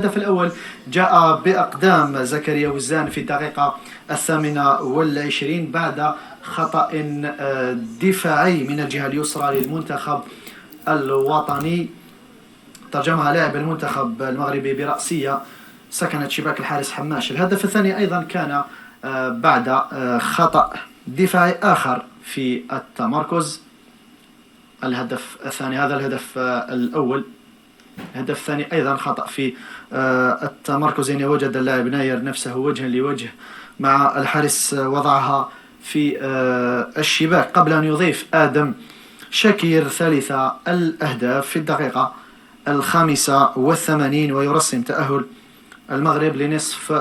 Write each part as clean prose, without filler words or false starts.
الهدف الأول جاء بأقدام زكريا وزان في الدقيقة 28 بعد خطأ دفاعي من الجهة اليسرى للمنتخب الوطني، ترجمها لاعب المنتخب المغربي برأسية سكنت شباك الحارس حماش. الهدف الثاني أيضا كان بعد خطأ دفاعي آخر في التمركز. الهدف الثاني، هذا الهدف الأول. الهدف الثاني أيضا خطأ في التمركز، يعني وجد اللاعب ناير نفسه وجها لوجه مع الحارس، وضعها في الشباك قبل أن يضيف آدم شاكير ثالث الأهداف في الدقيقة 85 ويرسم تأهل المغرب لنصف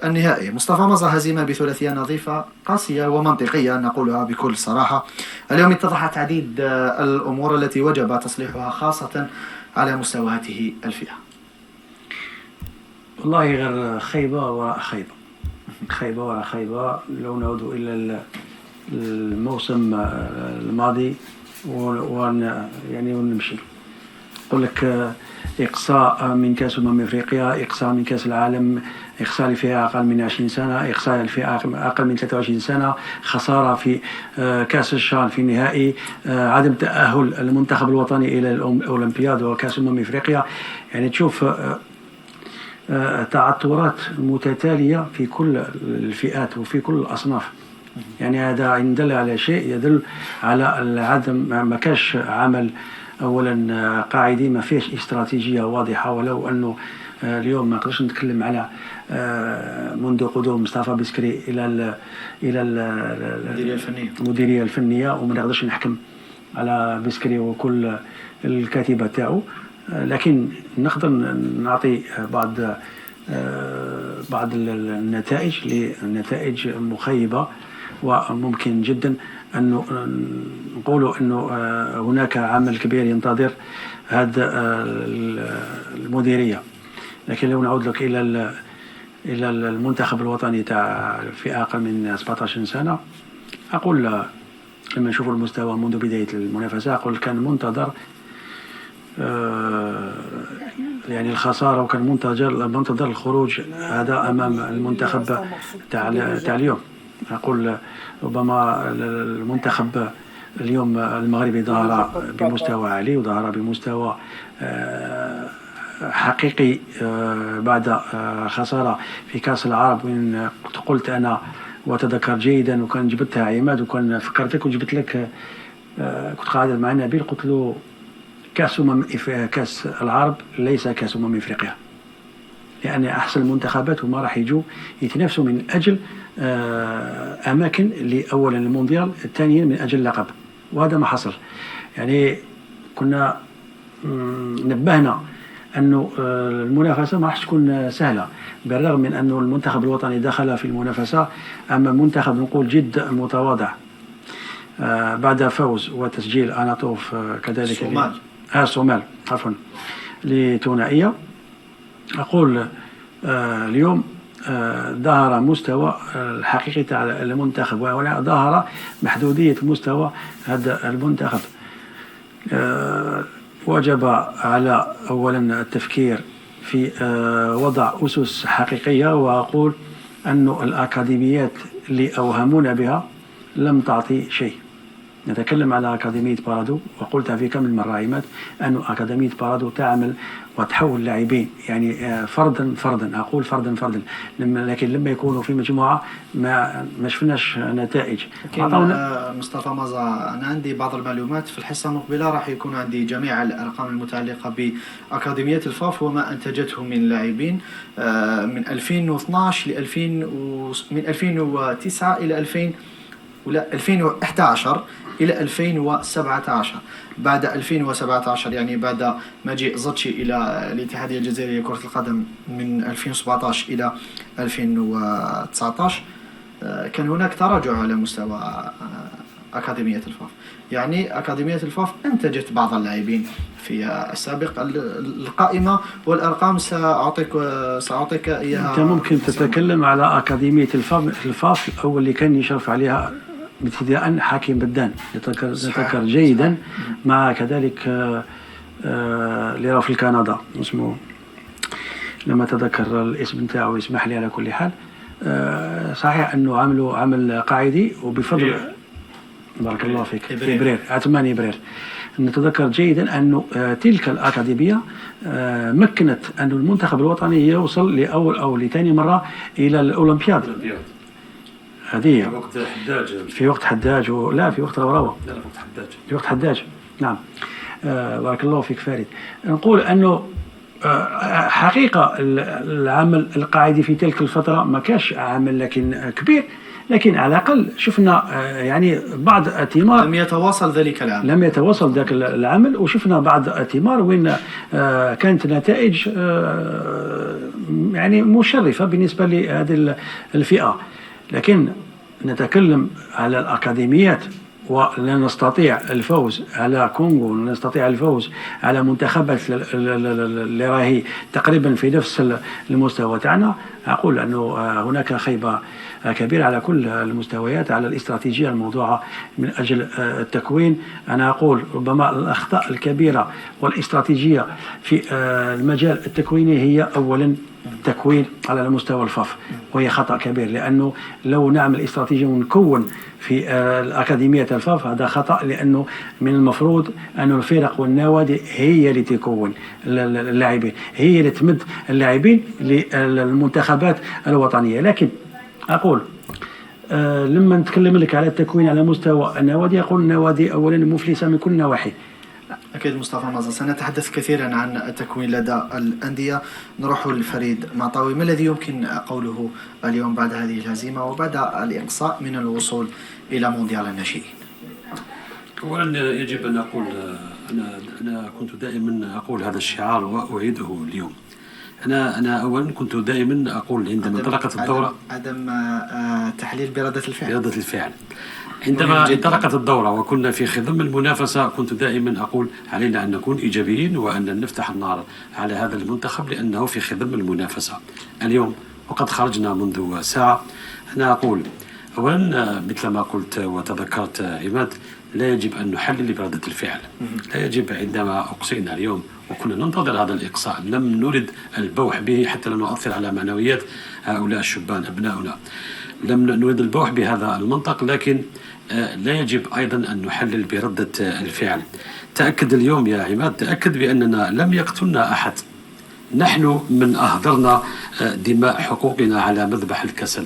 النهائي. مصطفى مزة هزيمة بثلاثية نظيفة قاسية ومنطقية نقولها بكل صراحة. اليوم اتضحت عديد الأمور التي وجب تصليحها خاصة على مستوى هذه الفئة. والله غير خيبة وراء خيبة، خيبة وراء خيبة. لو نعود إلى الموسم الماضي يعني ونمشي يقول لك إقصاء من كأس أفريقيا، إقصاء من كأس العالم، إقصاء لفئة أقل من 20 سنة، إقصاء لفئة أقل من 23 سنة، خسارة في كأس الشان في النهائي، عدم تأهل المنتخب الوطني إلى الأولمبياد وكأس أفريقيا. يعني تشوف تعثرات متتالية في كل الفئات وفي كل الأصناف. يعني هذا إن دل على شيء يدل على عدم ما كاش عمل اولا قاعدي، ما فيش استراتيجيه واضحه. ولو انه اليوم ما نقدرش نتكلم على منذ قدوم مصطفى بسكري الى المديريه الفنيه وما نقدرش نحكم على بسكري وكل الكاتبه تاعو، لكن نقدر نعطي بعض النتائج مخيبه. وممكن جدا أن نقولوا أنه هناك عمل كبير ينتظر هذا المديرية. لكن لو نعود لك إلى المنتخب الوطني تاع في أقل من 17 سنة، أقول لما نشوف المستوى منذ بداية المنافسة أقول كان منتظر يعني الخسارة، وكان منتظر الخروج هذا أمام المنتخب تاع اليوم. أقول ربما المنتخب اليوم المغربي ظهر بمستوى عالي وظهر بمستوى حقيقي بعد خسارة في كأس العرب. وين قلت أنا وتذكر جيدا، وكان جبتها عماد وكان فكرتك وجبت لك، كنت قاعد مع نبيل قلت له كأس العرب ليس كأس أفريقيا، يعني أحسن المنتخبات وما راح يجوا يتنافسوا من أجل أماكن لأولا المونديال، الثانيا من أجل اللقب، وهذا ما حصل. يعني كنا نبهنا أنه المنافسة ما راح تكون سهلة، بالرغم من أنه المنتخب الوطني دخل في المنافسة، أما منتخب نقول جد متواضع بعد فوز وتسجيل أناطوف كذلك الصومال عفوا لثنائية. أقول اليوم ظهر مستوى الحقيقي تاع المنتخب، وظهر محدودية مستوى هذا المنتخب. وجب على أولا التفكير في وضع أسس حقيقية، وأقول أن الأكاديميات اللي أوهمونا بها لم تعطي شيء. نتكلم على أكاديمية بارادو، وقلتها في كم من مرة عماد أن أكاديمية بارادو تعمل وتحول لاعبين يعني فردا أقول فردا، لكن لما يكونوا في مجموعة ما شفناش نتائج. مصطفى مزة، أنا عندي بعض المعلومات في الحصة المقبلة، راح يكون عندي جميع الأرقام المتعلقة بأكاديمية الفاف وما أنتجته من لاعبين من 2012 من 2009 إلى 2011 إلى 2017. بعد 2017 يعني بعد مجيء زوتشي إلى الاتحادية الجزائرية لكرة القدم من 2017 إلى 2019 كان هناك تراجع على مستوى أكاديمية الفاف. يعني أكاديمية الفاف أنتجت بعض اللاعبين في السابق. القائمة والأرقام سأعطيك إياها. أنت ممكن تتكلم على أكاديمية الفاف الأول اللي كان يشرف عليها ابتداء حكيم بدان، نتذكر جيدا، مع كذلك اللي راه في كندا اسمه لما أتذكر الاسم نتاعو يسمح لي على كل حال. صحيح أنه عملوا عمل قاعدي وبفضل بارك الله فيك في إبرير عثمان إبرير. نتذكر جيدا أن تلك الأكاديمية مكنت أن المنتخب الوطني يوصل لأول أو لثاني مرة إلى الأولمبياد. هذه في وقت حداج، في وقت حداج لا في وقت روراوة، لا في وقت حداج، في وقت حداج. نعم. بارك الله فيك فارد. نقول أنه حقيقة العمل القاعدي في تلك الفترة ما كاش عمل لكن كبير، لكن على الأقل شفنا يعني بعض الثمار. لم يتواصل ذلك العمل، لم يتواصل ذاك العمل، وشفنا بعض الثمار وين كانت نتائج يعني مشرفة بالنسبة لهذه الفئة. لكن نتكلم على الأكاديميات ولا نستطيع الفوز على كونغو، لا نستطيع الفوز على منتخبات اللي راهي تقريبا في نفس المستوى تاعنا. أقول أنه هناك خيبة كبيرة على كل المستويات، على الاستراتيجية الموضوعة من أجل التكوين. أنا أقول ربما الأخطاء الكبيرة والاستراتيجية في المجال التكويني هي أولا تكوين على المستوى الفاف، وهي خطأ كبير، لأنه لو نعمل استراتيجية ونكون في الأكاديمية الفاف هذا خطأ، لأنه من المفروض أن الفرق والنوادي هي اللي تكون اللاعبين، هي اللي تمد اللاعبين للمنتخبات الوطنية. لكن أقول لما نتكلم لك على التكوين على مستوى النوادي، أقول النوادي أولا مفلسة من كل النواحي. أكيد مصطفى مازن، سنتحدث كثيرا عن التكوين لدى الأندية. نروح لفريد معطاوي، ما الذي يمكن قوله اليوم بعد هذه الهزيمة وبعد الإقصاء من الوصول إلى مونديال الناشئين؟ أولا يجب أن أقول أنا كنت دائما أقول هذا الشعار وأعيده اليوم. أنا أولا كنت دائما أقول عندما انطلقت الدورة عدم تحليل بإرادة الفعل. بإرادة الفعل. عندما انطلقت الدورة وكنا في خضم المنافسة كنت دائما أقول علينا أن نكون إيجابيين وأن نفتح النار على هذا المنتخب لأنه في خضم المنافسة. اليوم وقد خرجنا منذ ساعة. أنا أقول أولا مثل ما قلت وتذكرت عماد، لا يجب أن نحلل بردة الفعل. لا يجب عندما أقصينا اليوم وكنا ننتظر هذا الإقصاء، لم نرد البوح به حتى لا نؤثر على معنويات هؤلاء الشبان أبناؤنا، لم نريد البوح بهذا المنطق، لكن لا يجب أيضا أن نحلل بردة الفعل. تأكد اليوم يا عماد، تأكد بأننا لم يقتلنا أحد. نحن من أهدرنا دماء حقوقنا على مذبح الكسل،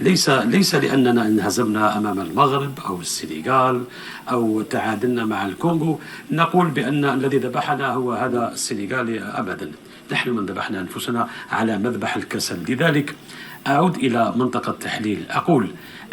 ليس لأننا انهزمنا أمام المغرب أو السنغال أو تعادلنا مع الكونغو نقول بأن الذي ذبحنا هو هذا السنغالي، أبدا. نحن من ذبحنا أنفسنا على مذبح الكسل. لذلك أعود إلى منطقة التحليل، أقول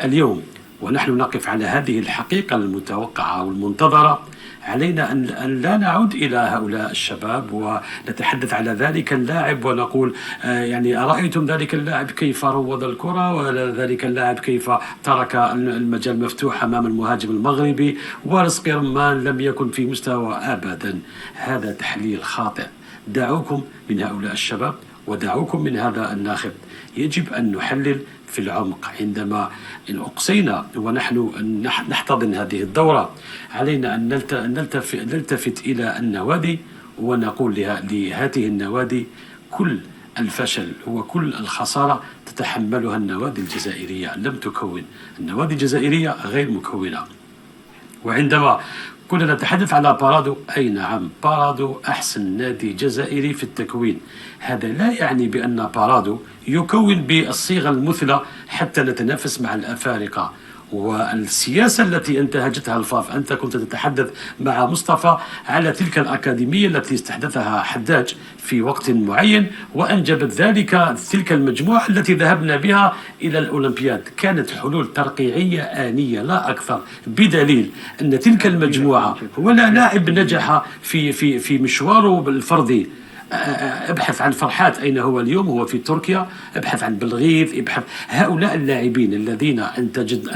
اليوم ونحن نقف على هذه الحقيقة المتوقعة والمنتظرة، علينا أن لا نعود إلى هؤلاء الشباب ونتحدث على ذلك اللاعب ونقول يعني أرأيتم ذلك اللاعب كيف روض الكرة، وذلك اللاعب كيف ترك المجال مفتوح أمام المهاجم المغربي، ورزق رمان لم يكن في مستوى أبدا. هذا تحليل خاطئ. دعوكم من هؤلاء الشباب ودعوكم من هذا الناخب. يجب أن نحلل في العمق. عندما أقصينا ونحن نحتضن هذه الدورة، علينا أن نلتفت إلى النوادي ونقول لهذه النوادي كل الفشل وكل الخسارة تتحملها النوادي الجزائرية، لم تكون. النوادي الجزائرية غير مكونة. وعندما كنا نتحدث على بارادو، أي نعم، بارادو أحسن نادي جزائري في التكوين. هذا لا يعني بأن بارادو يكون بالصيغة المثلى حتى نتنافس مع الأفارقة. والسياسة التي انتهجتها الفاف، أنت كنت تتحدث مع مصطفى على تلك الأكاديمية التي استحدثها حداج في وقت معين وأنجبت تلك المجموعة التي ذهبنا بها إلى الأولمبياد. كانت حلول ترقيعية آنية لا أكثر، بدليل أن تلك المجموعة ولا لاعب نجح في مشواره الفردي. ابحث عن فرحات، أين هو اليوم؟ هو في تركيا. ابحث عن بلغيث، ابحث. هؤلاء اللاعبين الذين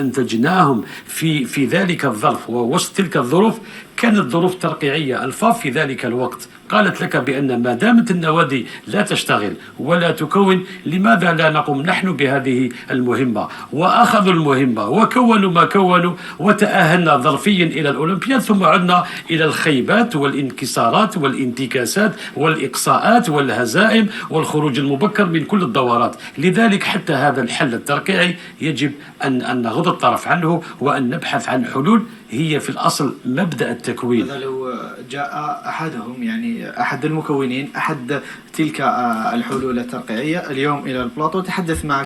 أنتجناهم في ذلك الظرف ووسط تلك الظروف، كانت ظروف ترقيعية. الفاف في ذلك الوقت قالت لك بأن ما دامت النوادي لا تشتغل ولا تكون، لماذا لا نقوم نحن بهذه المهمة؟ وأخذوا المهمة وكونوا ما كونوا وتأهلنا ظرفيا إلى الأولمبياد، ثم عدنا إلى الخيبات والانكسارات والانتكاسات والإقصاءات والهزائم والخروج المبكر من كل الدورات. لذلك حتى هذا الحل الترقيعي يجب أن نغض الطرف عنه وأن نبحث عن حلول هي في الأصل مبدأ التكوين. هذا لو جاء أحدهم، يعني أحد المكونين، أحد تلك الحلول الترقيعية اليوم إلى البلاطو، تحدث معك